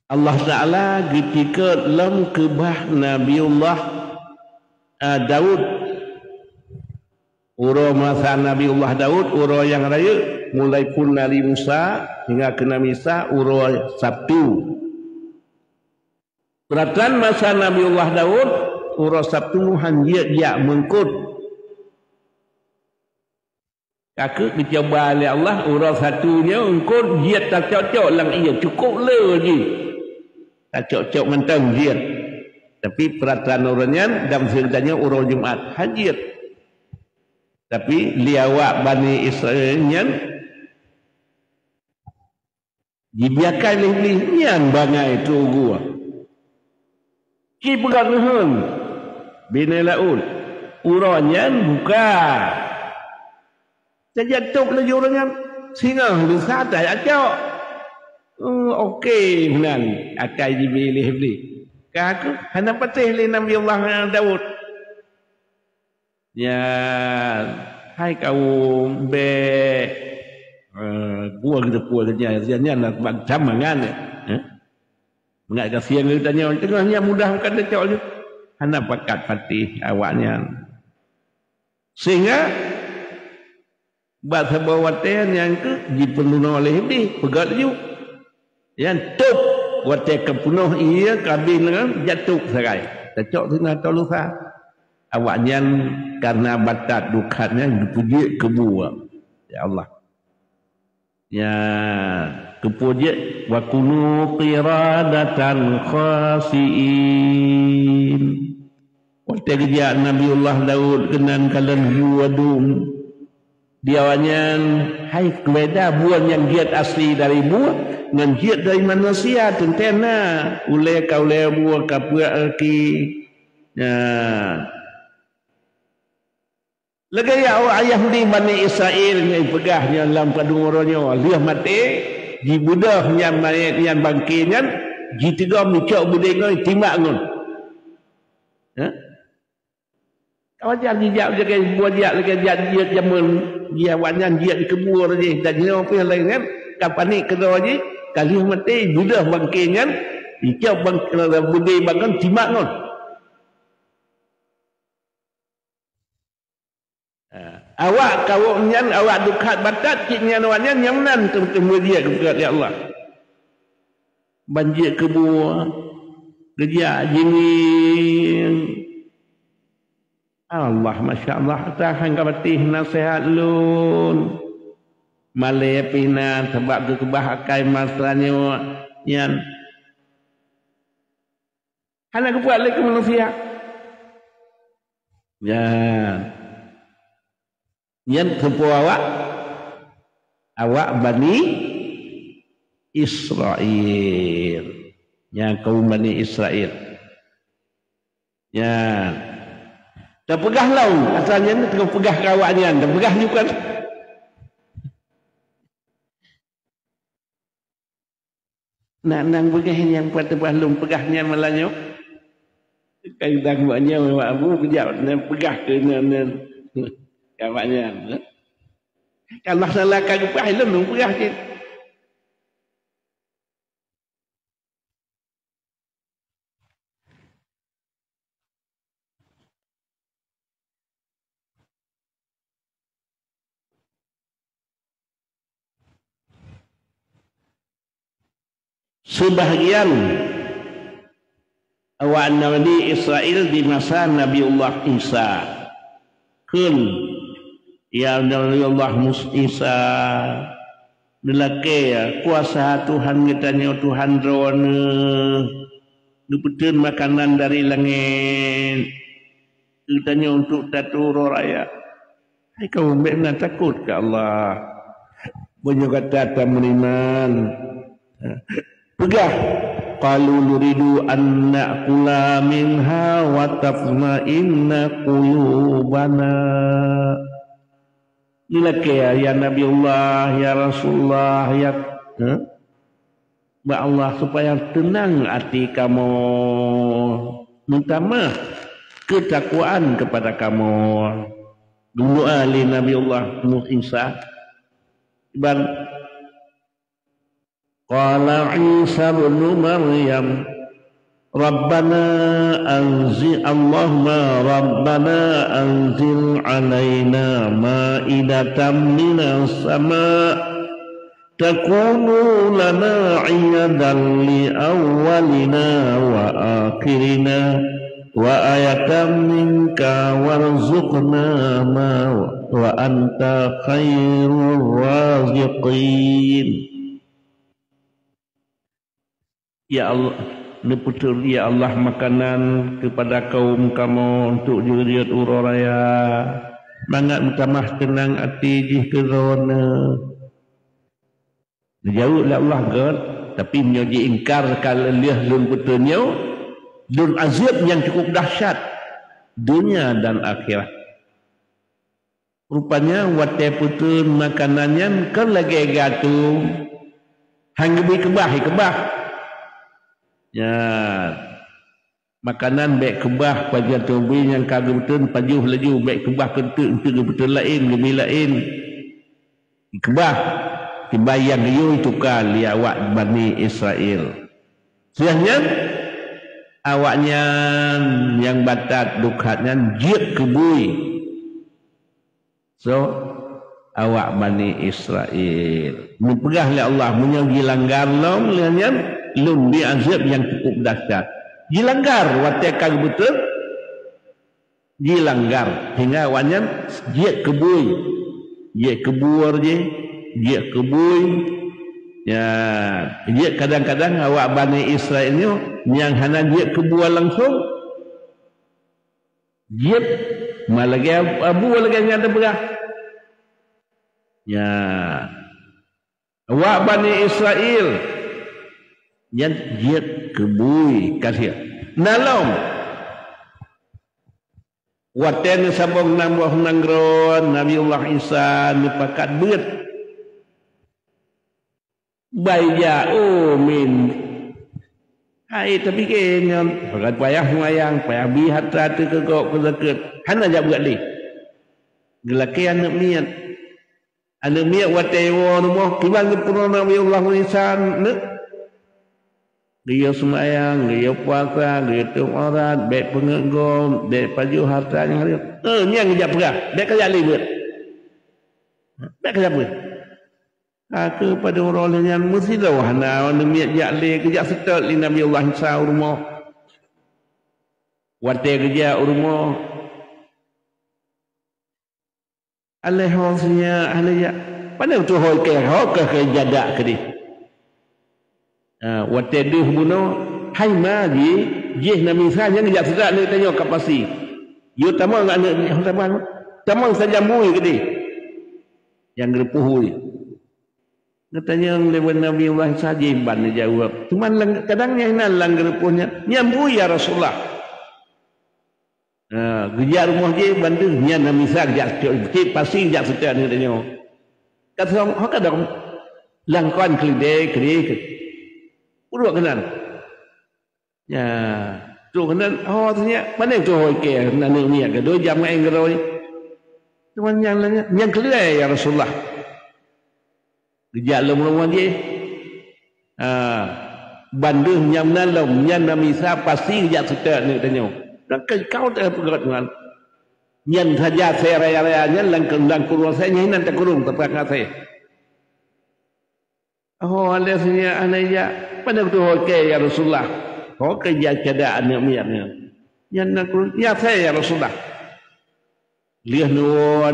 Allah Ta'ala ketika lam kebah Nabiullah Daud, uro masa Nabiullah Daud, uro yang raya mulai pun Nabi Musa hingga ke Nabi Isa, uro Sabtu. Perhatian masa Nabiullah Daud, uro Sabtu dia mengkut. Kakak dicoba oleh Allah, uro satunya mengkut dia tak cocok lang ia cukup le je. Tak cocok mentang dia. Tapi perhatian orangnya dalam ceritanya urang Jumat hadir. Tapi liawak Bani Israelnya dibiarkan lih-lihnya bangai itu gua. Ki pegangan Bini Laul. Urangnya buka. Terjatuh lagi orangnya singa lusa tak cocok. Okey benar akai dipilih beli. Kakak hanya patih li Nabi Allah Daud. Ya, hai kaum be gua kita puasnya sianya nak macam mangan ya. Mengat kasihan kita tanya tengahnya mudah kan dia cakap hanya pakat patih awaknya. Sehingga bahasa bawatan yang ke dipenuhi oleh ini pegat juga. Yang tuk wate kepunuh ia kabin dengan jatuh serai. Cocok dengan tolusa. Awaknya karena batat dukatnya dipuji kebuah. Ya Allah. Ya kepuji wa kunu qiradatan khasiin. Wate kerja Nabiullah Daud kenan kalian yuwadum. Diawanya hai kebeda buah yang giat asli dari buah dengan giat dari manusia tentena ule kau le buah kapua ki lagi awak ayah di Bani Israel ni pegahnya dalam padungornya liah mati di budah yang mayat yang bangkinya di tiga mikok budeng timak ngon. Kau jangan dijak jaga buat dia lagi dia jamun dia wanyan dia dikebur je dan dia apa lain kan kapan ni kedua je kali mati budah bangkingan dicap bang budi bangun timak ngon. Awak kau nyan awak dukat batat kitnya wanyan yang nan temu dia kepada ya Allah. Banjir kebur kerja jingin Allah, Masya Allah, tahan kapatih nasihat lun. Malay pina sebab kebahakai masanya yang hanya kebuat lagi manusia. Ya, yang kebuat awak Bani Israel, yang kaum Bani Israel. Ya. Dah pegah lau asalnya ni tengah pegah kawaknya dah pegah ni bukan nak nang pegah yang pada balum pegahnya malahnya kai dah buatnya abu kejap pegah ke kawaknya kalau salah kau pegah lu pegah je. Sebahagian awak Nabi Israel di masa Nabiullah Isa kun ya Nabiullah Isa delake kuasa Tuhan ngetanya Tuhan drone dipetun makanan dari langit ditanya untuk taturo raya hai kau benar takut ke Allah banyak kata meniman pegah qalu nuridu an na'kula minha wa tafma'inna qulubana ilake ya Nabiullah ya Rasulullah ya ba Allah supaya tenang hati kamu minta maaf ketakwaan kepada kamu doa li Nabiullah Isa bang Qala Isa ibn Maryam Rabbana anzil Allahumma Rabbana anzil alaina ma'idatan minas sama' takunu lana 'iyadan li awwalina wa akhirina wa ayatan minka warzuqna ma wa anta khairur raziqin. Ya Allah, betul ya Allah, makanan kepada kaum kamu untuk juriat uroraya mangat mutamah tenang hati jih kerana jauh lah Allah God, tapi menyoji ingkar kalau liah lun betulnya lun azab yang cukup dahsyat dunia dan akhirat. Rupanya watai putun makanannya kan lagi gatu hanggebi kebah ya, makanan baik kebah pada tubuh yang kagum betul pajuh laju baik kebah kentuk untuk betul lain lebih lain kebah timbayang you tukar li awak Bani Israel. Siahnya awaknya yang batat dukatnya jik kebui. So awak Bani Israel mempegah oleh Allah menyagi langgar long lihatnya lum di azab yang cukup dahsyat. Dilanggar watekan betul, dilanggar hingga awaknya dia kebui, dia kebur dia kebui. Ya, dia kadang-kadang awak Bani Israel ni yang hana dia kebua langsung, dia malagi abu lagi ada berah. Ya, awak Bani Israel yang dia kebui kasih nalom waten sabong nambah nangron Nabiullah Isa nipakat beut bayya min hai tapi kenyon pakat payah mayang payah bihat ratu kegok kezeket hana jak beut li gelaki anak miat watewo rumah kibang purna Nabiullah Isa ne dia semayang, dia puasa, dia tumarat, baik pengegom, baik paju hartanya. Yang kerja perah, baik kerja libur. Baik kerja perah. Aku pada orang yang mesti tahu, hana orang demiak jali, kerja setel li Nabi Allah Isa rumah. Watai kerja rumah. Alehosnya, alehnya. Pada itu hoi ke jadak ke dia. Wateduh buno hai magi jih Nabi Isa yang jak sedak ni tanya kapasi yo tamang anak tamang saja mui ke dia yang gerepuhui katanya lewat Nabi Allah saja ban dia jawab cuman kadangnya hinan lang gerepuhnya nyambui ya Rasulullah gejar rumah je bantu nya Nabi Isa jak pasti jak sedak ni tanya kata hok ada langkan kelide urut kenan ya tu kenan ternyata mana tu hoi ke nanu ni ke 2 jam main geroi cuman yang kelih ya Rasulullah dijak lom dia banduh nyam nalom nyan Nabi Isa pasti jak sedak ni tanya nak kau tak pegat dengan nyan saja saya raya-rayanya lang kurung saya nyan tak kurung tepat saya alasnya anaya pada betul okey ya Rasulullah. Okey ya keadaan niatnya. Yang nak ya saya ya Rasulullah. Lihat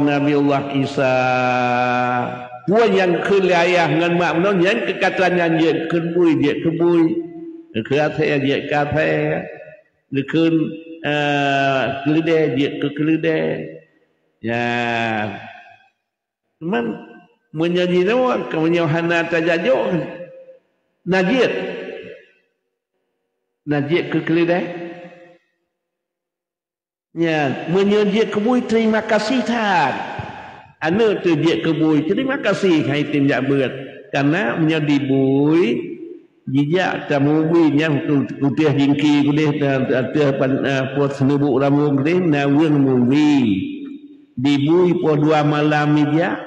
Nabi Allah Isa. Puan yang kelayah dengan mak menon yang kekatanya dia kebui Kerasa dia kata lekun kelide dia ke kelide. Ya. Cuman menyanyi nama kemenyohana tajajuk Najib ke kelidai ya menyanyi kebui terima kasih tan anu tu dia kebui terima kasih hai tim jak berat karena menjadi bui jijak tamu bui yang putih jingki boleh ada puas senubu rambut boleh nawang mui dibui po 2 malam dia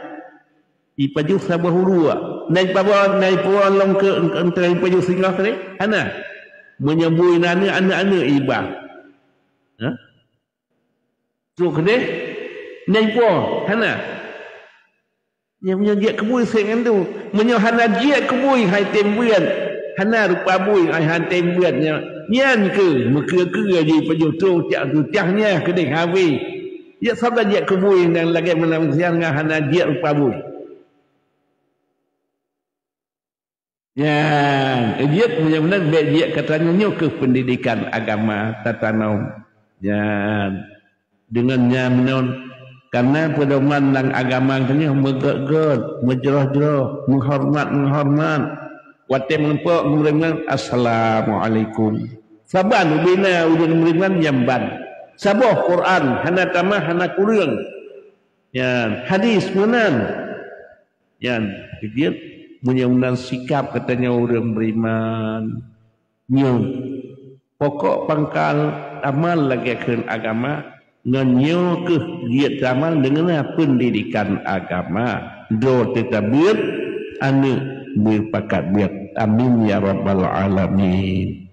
ipajuk sabah hurua naik puan long ke antara paju singgah kali ana menyambui anak-anak ibah ha so kene naik puan ana yang dia kebui sengan tu menyohana dia kebui hai tembuan hana rupa bui ai han tembuannya nyan ke meke di paju tu tiahnya kedai hawi dia sabda dia kebui dan lagi menang siang hana dia rupa bui. Ya, dia benar-benar dia katanya ke pendidikan agama tata naum. Ya, dengannya menon karena pedoman lang agama katanya megeged, menjerah-jerah, menghormat. Wate mengpo ngurang assalamualaikum. Saban ubina udun meringan jamban. Saboh Quran hana tamah hana kureung. Ya, hadis menan. Ya, dia menyaunan sikap katanya orang beriman nyo pokok pangkal amal lagi ke agama nyo ke giat amal dengan pendidikan agama do tetap anu berpakat biat amin ya rabbal alamin.